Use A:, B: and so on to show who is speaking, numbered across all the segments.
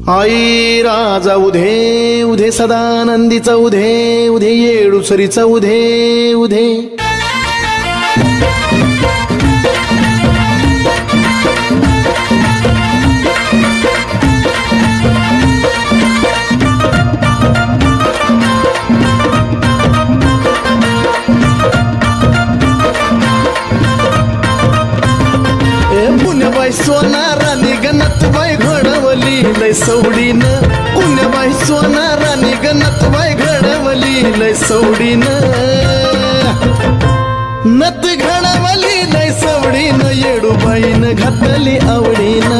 A: आई राजा उधे उधे सदानंदीचा उधे उधे येडूसरीचा उधे उधे पुण्यबाई सोनारानी गणतबाई घडवली लय सवडीन पुण्यबाई सोनारानी गणतबाई घडवली लय सवडीन नत घडवली लय सवडीन येडूबाईन घातली आवडीन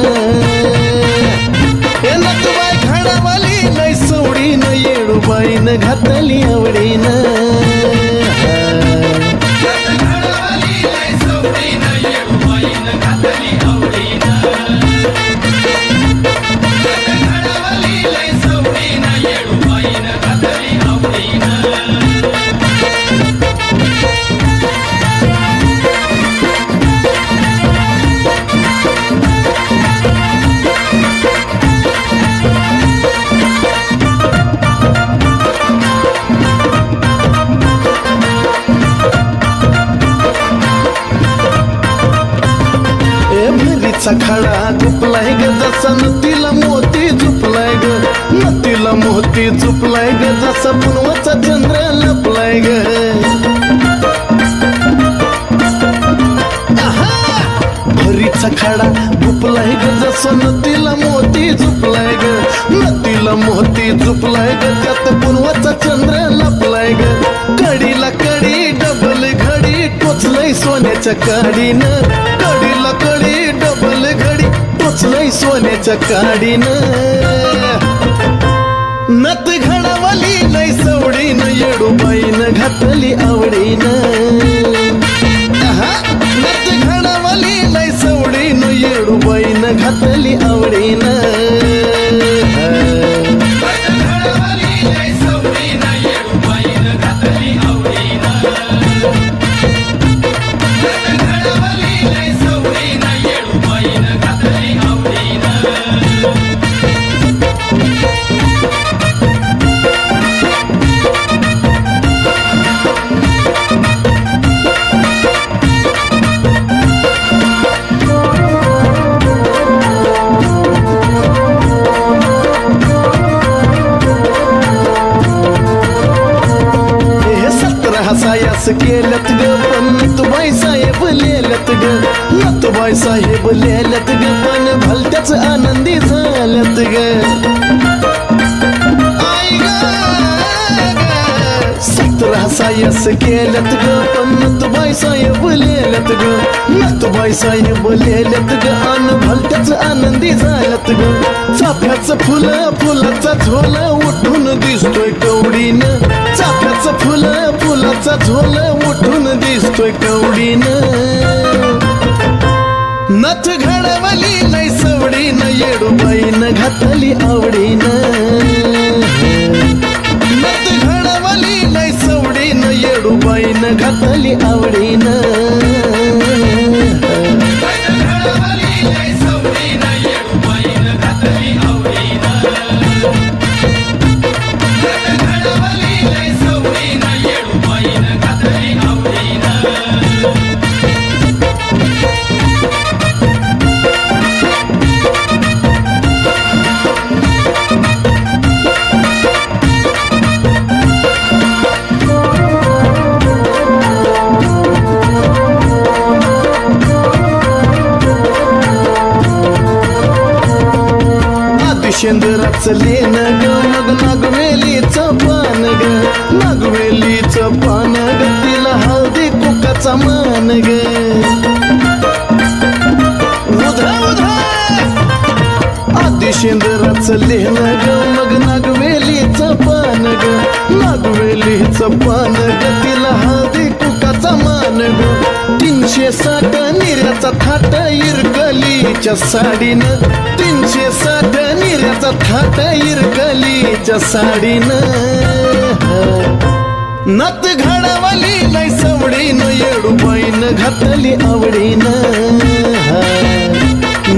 A: नतबाई घडवली लय सवडीन येडूबाईन घातली आवडीन खडा झुपलाय ग जसा नतीला मोती झुपलाय ग नतीला मोती झुपलाय ग जसा पुनवाचा चंद्र लपलाय ग भरीचा खडा झुपलाय ग जसा नतीला मोती झुपलाय ग नतीला मोती झुपलाय ग त्यात पुनवाचा चंद्र लपलाय ग कडीला कडी डबल घडी टोचलय सोन्याच्या काडीनं कडीला कडी डबल घडी टोचलय सोन्याच्या काडीनं नत घडवली लय सवडीन येडूबाईन घातली आवडीन नत घडवली लय सवडीन येडूबाईन घातली आवडीन हसायास केलत ग पण नतबाई साहेब लिहिलत ग नतबाई साहेब लिहिलत ग पण भलत्याच आनंदी झाल्यात ग सत्र हसायास केलत ग पण नतबाई साहेब लिहिलत ग नतबाई साहेब लिहिलत ग अन भलत्याच आनंदी झाल्यात ग चाफ्याचं फुल फुलाचा झोल उठून दिसतोय कवडीनं चाफ्याचं फुल फुलाचा झोल उठून दिसतोय कवडीनं नथ घडवली लय सवडीन येडूबाईन घातली आवडीन नथ घडवली लय सवडीन येडूबाईन घातली आवडीन शेंदराचं लेन ग मग नागवेलीचं पान ग नागवेलीचं पान ग तिला हळदी कुकाचा मान ग उधा उधा आधी शेंदराचं लेन ग मग नागवेलीचं पान ग नागवेलीचं पान ग तिला हळदी कुकाचा मान ग 360 निर्याचा थाट इरगलीच्या साडीनं 360 निर्याचा थाट इरगलीच्या साडीनं नत घडवली लय सवडीन येडूबाईन घातली आवडीन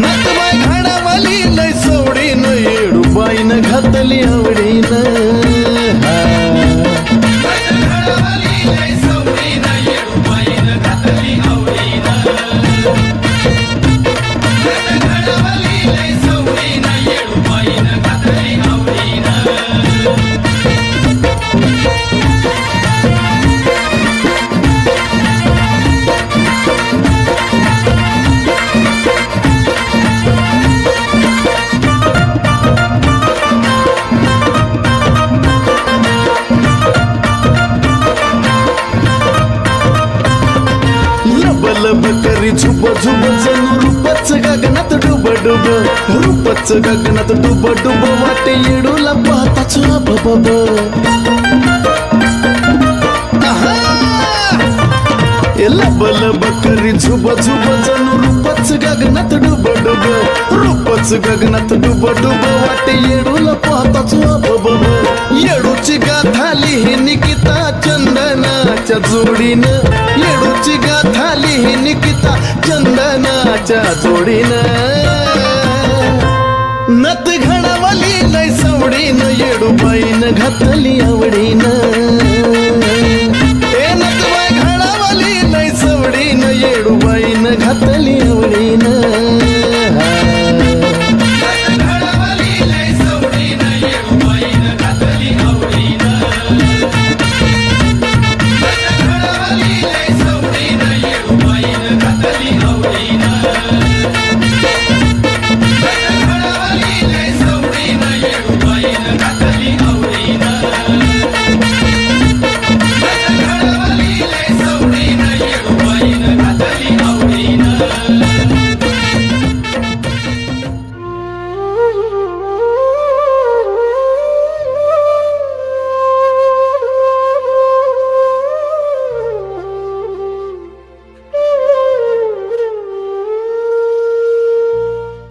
A: नतबाई घडवली लय सवडीन येडूबाई घातली आवडीनं लब करी झुब झुब जणू रूपच गगनात डुब डुब रूपच गगनात डुब डुब वाटे येडूला पाहताच बब लब लब करी झुब झुब जणू रूपच गगनात डुब डुब रूपच गगनात डुब डुब वाटे येडूला पाहताच बब येडूची गाथा लिही निकिता चंदनाच्या जोडीनं येडूची गाथा लिही निकिता चंदनाच्या जोडीनं नत घडावली लय सवडीनं येडूबाईनं घातली आवडीनं नतबाई घडावली लय सवडीनं येडूबाईनं घातली आवडीनं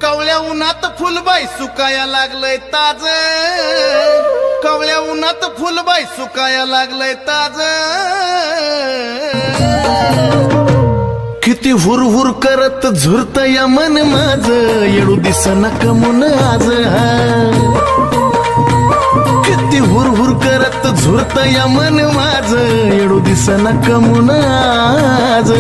A: कवळ्या उन्हात फुलबाई सुकाया लागलंय ताज कवळ्या उन्हात फुलबाई सुकाया लागलंय ताज किती हुरहुर करत झुरत या मन माझ येडू दिसना कमून आज किती हुरहुर करत झुरत या मन माझ येडू दिसना कमून आज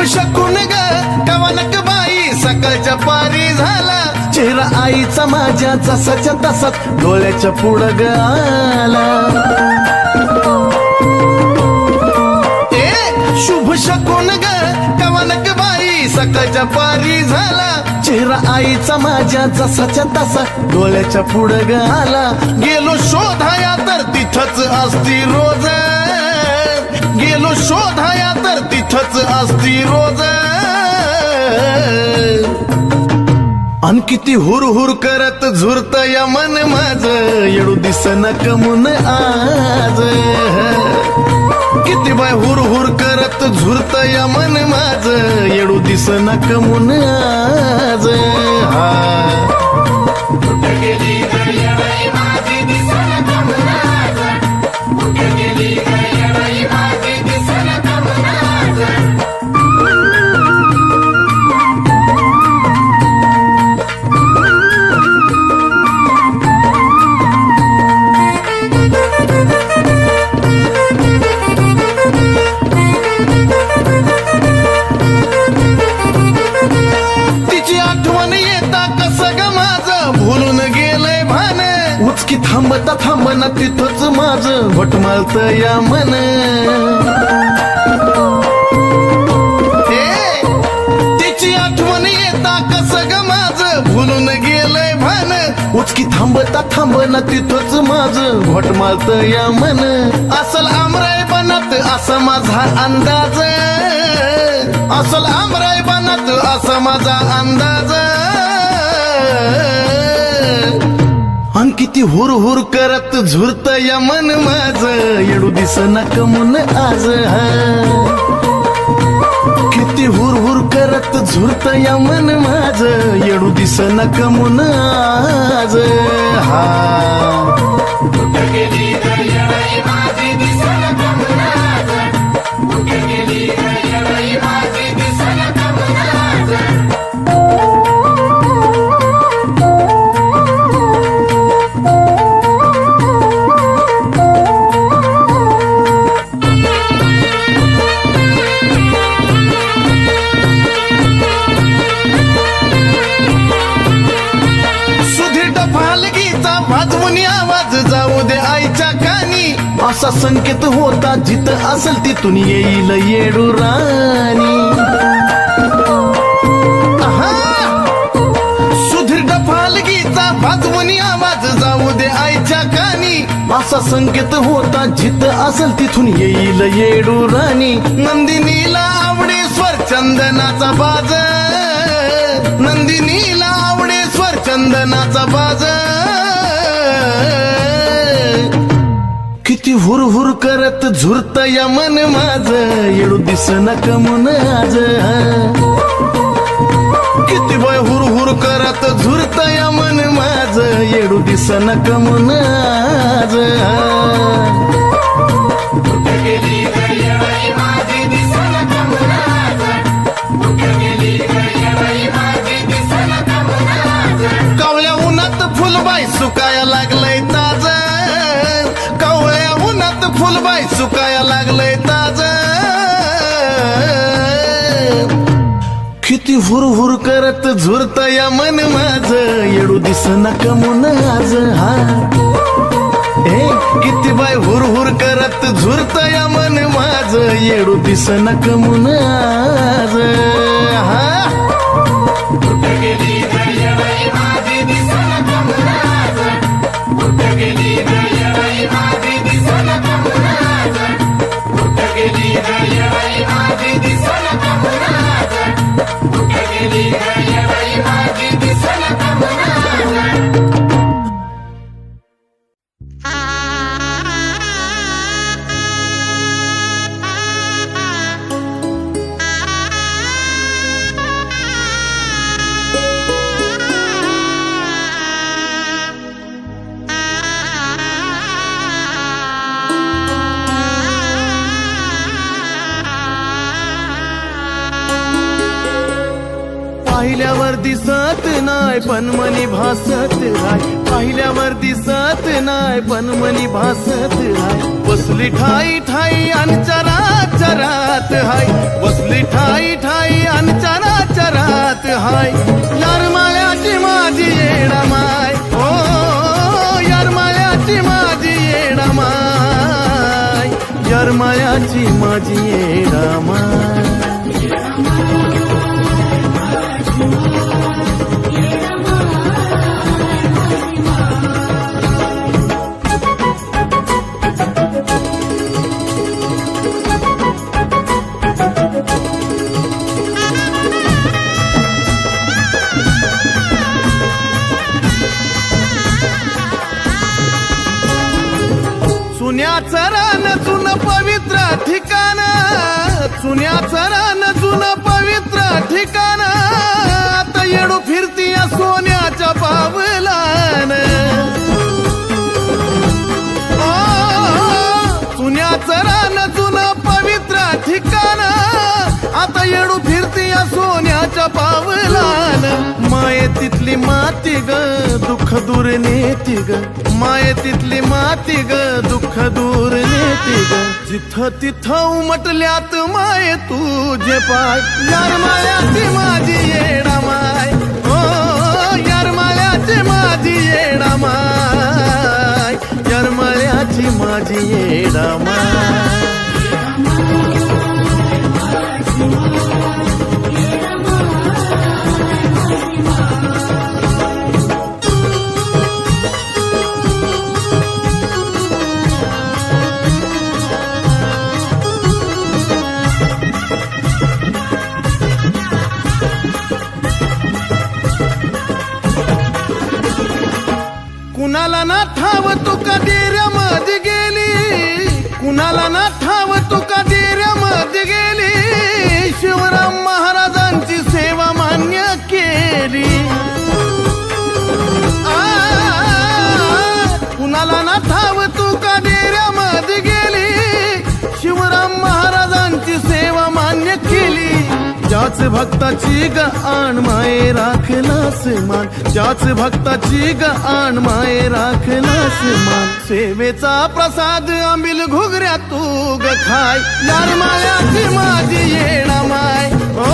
A: शकून ग कवनक बाई सकाळच्या पारी झाला चेहरा आईचा माझ्या जसाच्या तसाच डोळ्याच्या पुढं ग आला शुभ शकून ग कवनक बाई सकाळच्या पारी झाला चेहरा आईचा माझ्या जसाच्या तसा डोळ्याच्या पुढं ग आला गेलो शोधाया तर तिथंच असती रोज गेलो शोधाया तर तिथंच असती रोज अन किती हुरहुर करत झुरत या मन माझ येडू दिसना कमून आज किती बाय हुरहुर करत झुरत या मन माझ येडू दिसना कमून आज उचकी थांबता थांबना तिथंच माझं घोटमाळत या मन तिची आठवण येता कसं ग माझं भुलून गेलंय भान उचकी थांबता थांबना तिथंच माझं घोटमाळत या मन असल आमराय बनत असा माझा अंदाज असल आमराय बनत असा माझा अंदाज किती हुर हुर करत झुरत या मन माझ येडू दिसना कमून आज किती हुर हुर करत झुरत या मन माझ येडू दिसना कमून आज जाऊ दे आईच्या कानी असा संकेत होता जिथं असेल तिथून येईल येडू राणी सुधीर फालगीचा वाजवणी आवाज जाऊ दे आईच्या कानी असा संकेत होता जिथं असेल तिथून येईल येडू राणी नंदिनीला आवडे स्वर चंदनाचा बाज नंदिनीला आवडे स्वर चंदनाचा बाज किती हुर हुर करत झुरत या मन माझ येडू दिसना कमून आज किती बाय हुर हुर करत झुरत या मन माझ येडू दिसना कमून आज कावळ्या उन्हात फुलबाई सुकाया लागलंय ताज फुलबाई सुकाया लागलंय ताज किती हुर हुर करत झुरत या मन माझ येडू दिसना कमून आज किती बाय हुर हुर करत झुरत या मन माझ येडू दिसना कमून आज पाहिल्यावर दिसत नाय पण मनी भासत हाय पाहिल्यावर दिसत नाय पण मनी भासत हाय बसली ठाई ठाई अंचरा चरात हाय बसली ठाई ठाई अंचरा चरात हाय यार मायाची माझी येडा माय ओ यार मायाची माझी येडा माय यार मायाची माझी येडा माय सुन्याचं रान जुन पवित्र ठिकाण सुन्याचं रान जुन पवित्र ठिकाण आता येडू फिरती या सोन्याच्या पावलान सुन्याचं रान जुन पवित्र ठिकाण आता येडू फिरती या सोन्याच्या पावलान मायेतीतली माती ग दुःख दूर नेती ग मायेतीतली माती ग दुःख दूर नेती ग जिथं तिथं उमटल्यात माये तुझे पाय यार मायाची माझी येडा माय ओ यार मायाची माझी येडा माय यार मायाची माझी येडा माय कुणाला कुणाला ना ठाव तुका डेऱ्यामध्ये गेली, कुणाला ना ठाव तुका डेऱ्यामध्ये गेली, शिवराम महाराजांची सेवा मान्य केली. कुणाला ना ठाव तुका डेऱ्यामध्ये गेली, शिवराम महाराजांची सेवा मान्य केली. ज्याच भक्ताची ग आण माये राखलास मान, ज्याच भक्ताची ग आण माये राखलास मान. सेवेचा प्रसाद आंबील घुगऱ्या तू ग खाय, यार माळ्याची माझी येडा माय, ओ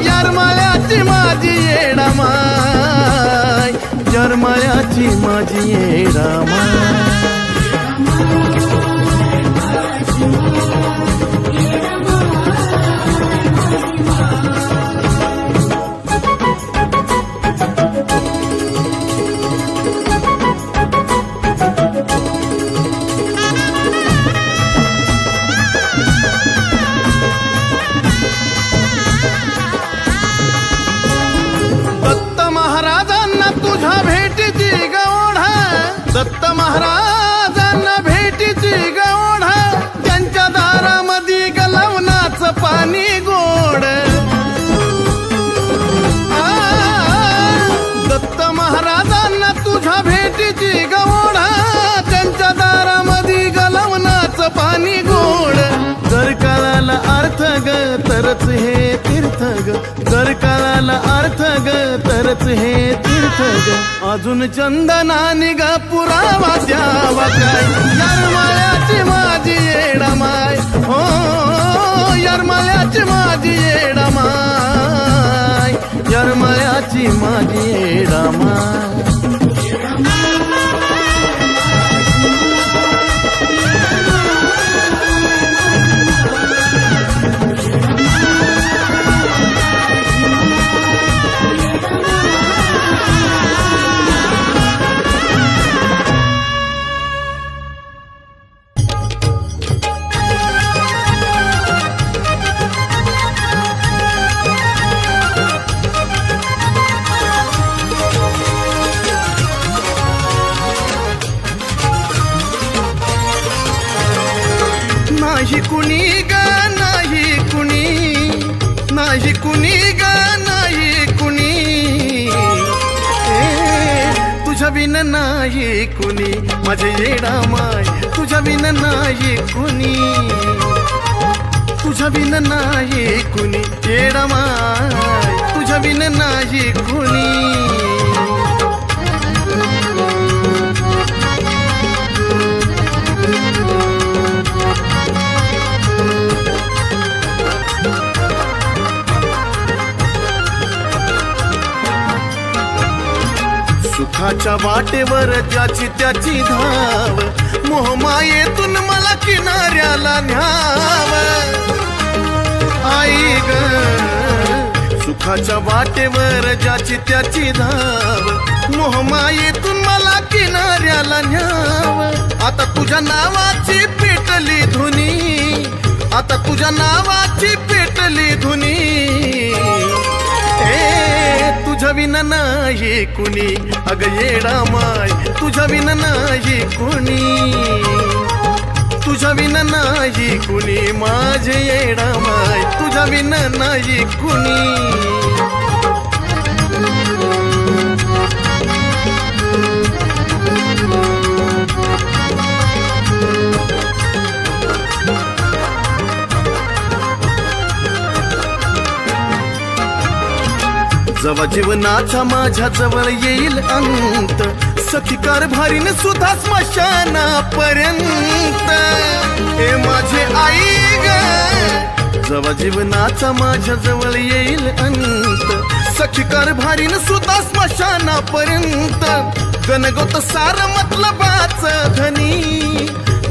A: यार माळ्याची माझी येडा माय, यार माळ्याची माझी येडा माय. दत्त महाराजांना भेटीची गवढा, त्यांच्या दारामध्ये गलवनाचं पाणी गोड. दत्त महाराजांना तुझ्या भेटीची गवढा, त्यांच्या दारामध्ये गलवनाचं पाणी गोड. जर कळाला अर्थ ग तरच हे तीर्थ ग, जर कळाला अर्थ ग तरच हे तीर्थ ग. अजून चंदनाने ग पुरावा द्यावा काय, यार माळ्याची माझी येडा माय, हो यार माळ्याची माझी येडा माय, यार माळ्याची माझी येडा माय. नाही कुणी ग नाही कुणी, नाही कुणी ग नाही कुणी, तुझ्या बिन नाही कुणी माझे येडा माय, तुझ्या बिन नाही कुणी, तुझ्या बिन नाही कुणी येडा माय, तुझ्या बिन नाही कुणी. सुखाच्या वाटेवर ज्याची त्याची धाव, मोहमायेतून मला किनाऱ्याला न्याव. आई ग सुखाच्या वाटेवर ज्याची त्याची धाव, मोहमायेतून मला किनाऱ्याला न्याव. आता तुझ्या नावाची पेटली धुनी, आता तुझ्या नावाची पेटली धुनी. तुझ्या विना नाही कुणी अग येडा माय, तुझ्या विना नाही कुणी, तुझ्या विना नाही कुणी माझे येडा माय, तुझ्या विना नाही कुणी. जवा जीवनाचा माझ्या जवळ येईल अंत, सखी कारभारीने सुद्धा स्मशानापर्यंत. हे माझे आई ग जवा जीवनाचा माझ्या जवळ येईल अंत, सखी कारभारीने सुद्धा स्मशानापर्यंत. गणगोत सार मतलबाच धनी,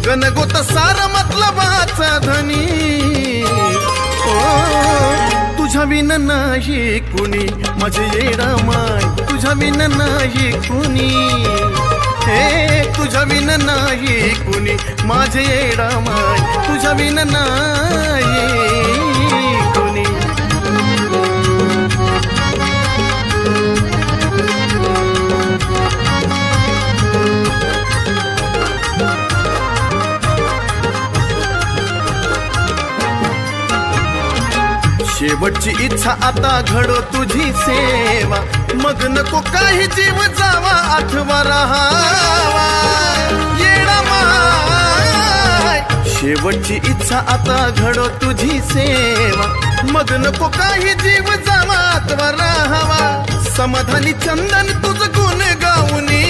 A: गणगोत सार मतलबाच धनी. तुझ्या विन नाही कुणी माझे येडा माय, तुझ्या विन नाही कुणी. हे तुझ्या विन नाही कुणी माझे येडा माय, तुझ्या विन नाही कुणी. शेवटची इच्छा आता घडो तुझी सेवा, मग नको काही जीव जावा आठवा राहावा येडा माय. शेवटची इच्छा आता घडो तुझी सेवा, मग नको काही जीव जावा आठवा राहावा. समाधानी चंदन तुझ गुण गाऊनी,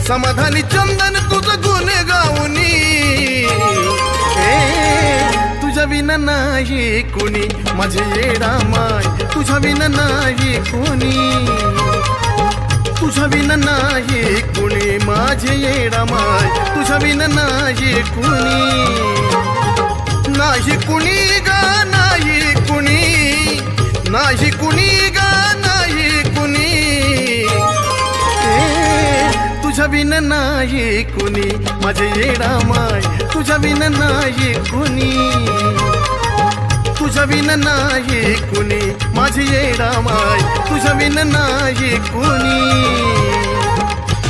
A: समाधानी चंदन तुझ गुण गाऊनी. तुझ्या विना नाही कुणी माझे येडा माय, तुझ्या विना नाही कुणी, तुझ्या विना नाही कुणी माझे येडा माय, तुझ्या विना नाही कुणी. नाही कुणी गा नाही कुणी, नाही कुणी गा नाही कुणी. तुझ्या विना नाही कुणी माझे येडा माय, तुझ्या विना नाही कुणी, तुझ्या विना नाही कुणी माझे येडा माय, तुझ्या विना नाही कुणी,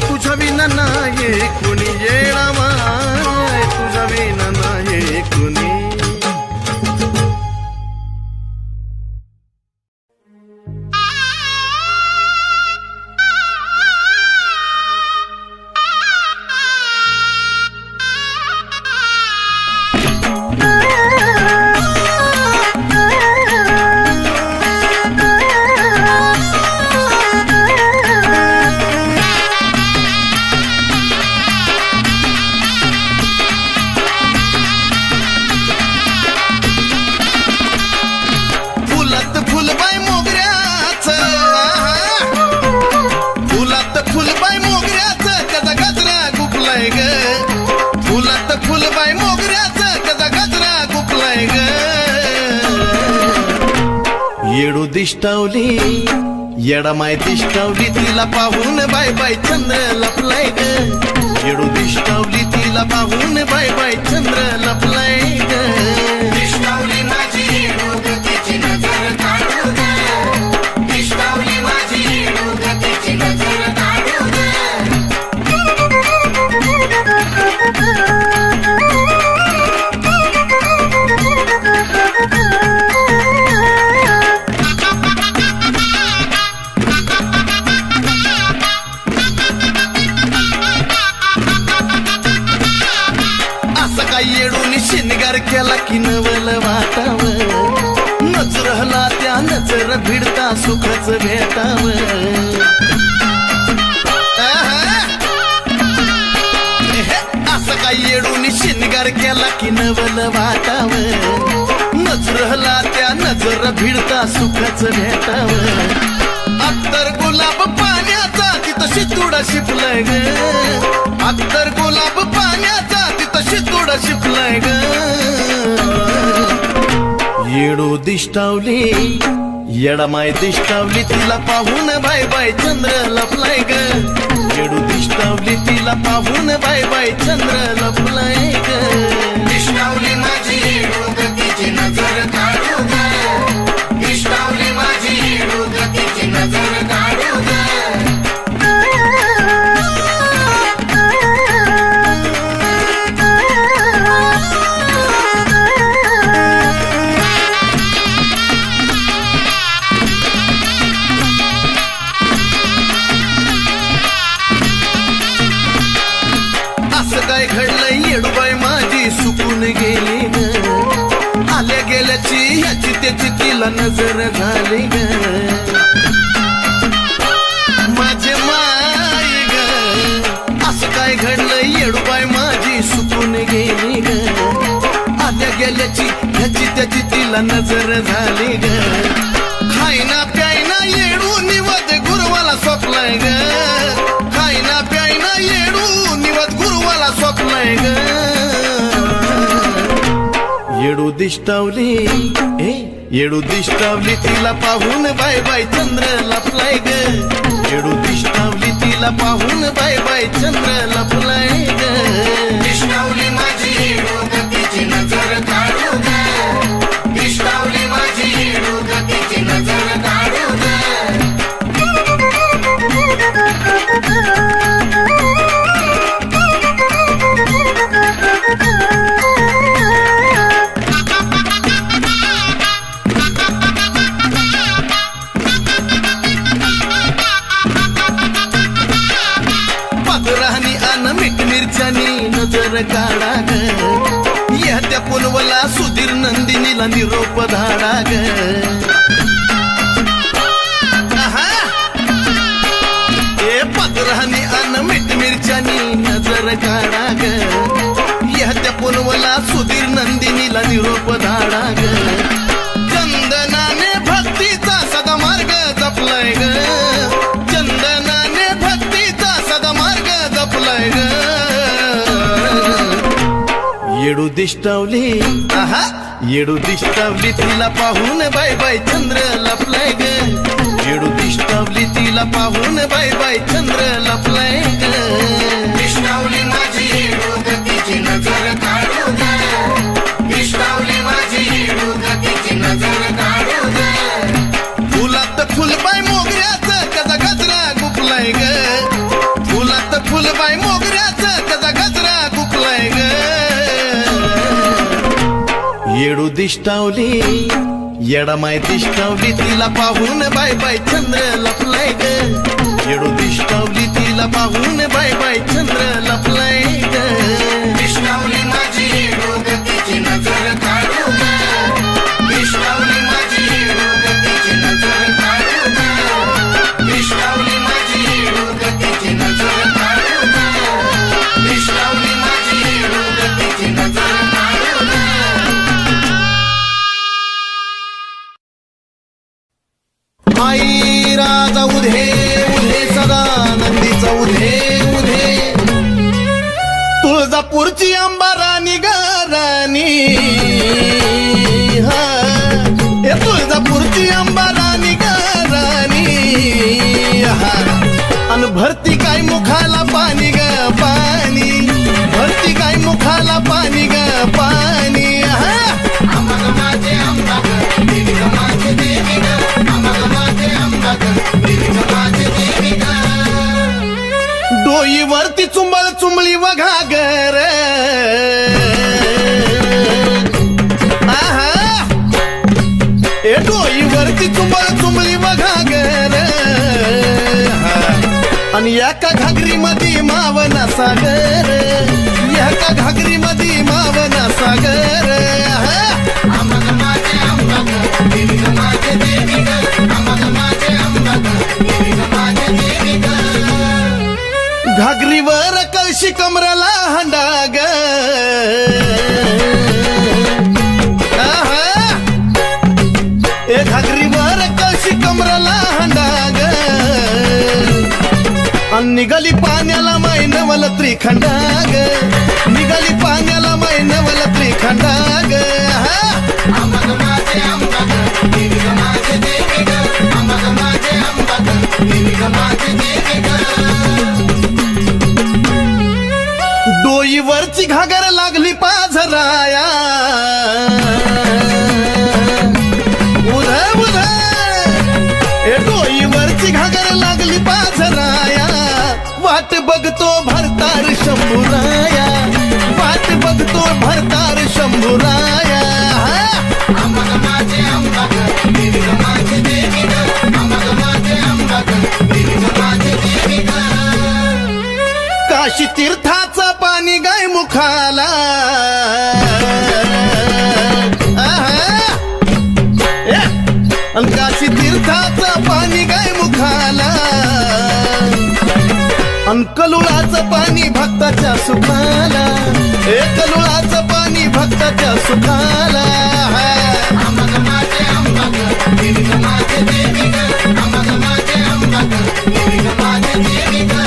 A: तुझ्या विना नाही कुणी येडा माय, तुझ्या विना नाही कुणी. येडू दिष्टावली येडा माय दिष्टावली, तिला पाहून बाय बाय चंद्र लपलाय ग. येडू दिष्टावली तिला पाहून बाय बाय चंद्र लपलाय ग.
B: दिष्टावली माझी येडू ग, तिची नजर काढू ग. दिष्टावली माझी येडू ग, तिची नजर काढू ग.
A: येडूनी शिनगार केला की नवल वाटाव, नजरला त्या नजर भिडता सुखच भेटाव. असं काय येडूनी शिनगार केला की नवल वाटाव, नजरला त्या नजर भिडता सुखच भेटाव. अत्तर गुलाब पाण्याचा तिथं शितुडा शिपलाय ग, अत्तर गुलाब पाण्याचा शितुडा शिपलाय ग. येडू दिष्टावली येडा माय दिष्टावली, तिला पाहून बाय बाय चंद्र लपलाय ग. येडू दिष्टावली तिला पाहून बाय बाय चंद्र लपलाय ग.
B: दिष्टावली माझी येडू ग, तिची नजर काढू ग. दिष्टावली माझी येडू ग, तिची नजर काढू ग.
A: काय घडलंय येडूबाई माझी सुकून गेली ग. आल्या गेल्याची ह्याची त्याची तिला नजर झाली ग. माझे माय ग, असं काय घडलंय येडूबाई माझी सुकून गेली ग. आल्या गेल्याची ह्याची त्याची तिला नजर झाली ग. खायना प्यायना येडू निवद गुरुवाला सोपलाय ग. खायना प्यायना येडू निवद गुरुवाला सोपलाय ग. येडू दिष्टावली येडू दिष्टावली तिला पाहून बाय बाय चंद्र लपलाय ग. येडू दिष्टावली तिला पाहून बाय बाय चंद्र लपलाय ग.
B: दिष्टावली माझी येडू ग, तिची नजर काढू ग. दिष्टावली माझी येडू ग, तिची नजर काढू ग.
A: अन मीठ मिरच्यानी नजर काढा ग या त्या पुनवला सुधीर नंदिनीला निरोप धाडा ग ए पदरानी अन मीठ मिरच्यानी नजर काढा ग या त्या पुनवला सुधीर नंदिनीला निरोप धाडा ग चंदनाने भक्तीचा सदा मार्ग जपलाय ग चंदनाने भक्तीचा सदा मार्ग जपलाय ग येडू दिष्टावली येडू दिष्टावली तिला पाहून बाय बाय चंद्र लपलाय ग येडू दिष्टावली तिला पाहून बाय बाय चंद्र लपलाय ग
B: दिष्टावली माझी येडूग तिची नजर काढू ग दिष्टावली माझी येडूग तिची नजर काढू ग
A: फुलात फुलबाय मोगऱ्याचं त्याचा गजरा गुपलाय ग फुलात फुलबाय मोगऱ्याचं त्याचा गजरा गुपलाय ग येडू दिष्टावली येडामाय दिष्टावली तिला पाहून बाय बाय चंद्र लपलाय ग येडू दिष्टावली तिला पाहून बाय बाय चंद्र लपलाय ग
B: दिष्टावली माझी येडूग तिची नजर काढू ग दिष्टावली माझी येडूग तिची नजर काढू ग दिष्टावली माझी येडूग तिची नजर काढू ग दिष्टावली माझी येडूग तिची नजर काढू ग
A: आई राजा उधे उधे सदा नंदीचा उधे उधे तुळजापूरची अंबाराणी गाराणी हा ए तुळजापूरची अंबाराणी गाराणी हा अन भरती काय मुखाला पाणी ग पाणी भरती काय मुखाला पाणी ग पाणी हा
B: आम्हाला माझे आंबा ग देवी ग माझे देवी ग आम्हाला माझे आंबा ग देवी ग माझे देवी ग
A: डोईवरती चुंबळ चुंबळी वघा गर ए डोईवरती चुंबळ चुंबळी वघा गर आणि एका घागरी मध्ये मावना सागर एका घागरी मध्ये मावना सागर
B: आम्हाला माझे आंबा ग देवी ग माझे देवी ग आम्हाला माझे आंबा ग देवी ग माझे देवी ग
A: घागरीवर कळशी कमराला हंडा ग ए घागरीवर कळशी कमराला हंडा ग अन निघाली पाण्याला मैनवल त्रिखंडा ग निघाली पाण्याला मैनवल त्रिखंडा ग
B: आम्हाला माझे आंबा ग देवी ग माझे देवी ग आम्हाला माझे आंबा ग देवी ग माझे देवी ग
A: डोईवरची घागर लागली पाझराया उध उध ए डोईवरची घागर लागली पाझराया वाट बघतो भरतार शंभूराया वाट बघतो भरतार शंभूराया
B: आम्हाला माझे आंबा ग देवी ग माझे देवी ग आम्हाला माझे आंबा ग देवी ग माझे देवी ग
A: काशी तीर्थाचं पाणी गाय मुखाला अन काशी तीर्थाचं पाणी गाय मुखाला अन कलुळाचं पाणी भक्ताच्या सुखाला ए कलुळाचं पाणी भक्ताच्या सुखाला
B: आम्हाला माझे आंबा ग देवी ग माझे देवी ग आम्हाला माझे आंबा ग देवी ग माझे देवी ग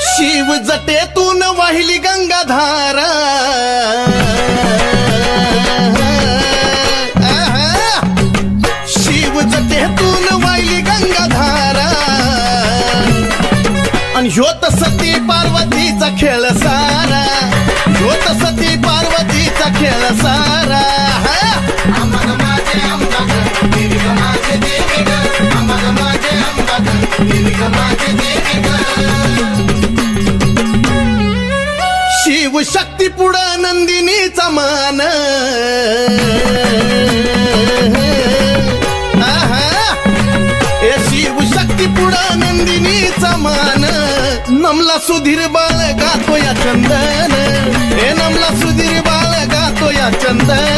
A: शिव जटेतून वाहिली गंगाधारा शिव जटेतून वाहिली गंगाधारा आणि ह्योत सती पार्वतीचा खेळ सारा ह्योत सती पार्वतीचा खेळ सारा
B: आम्हाला माझे आंबा ग देवी ग माझे देवी ग आम्हाला माझे आंबा ग देवी ग माझे देवी ग
A: शिव शक्ती पुढं नंदिनीचा मान ए शिव शक्ती पुढं नंदिनीचा मान नमला नमला सुधीर बाळ गातो या चंदन, हे नमला सुधीर बाळ गातो या चंदन.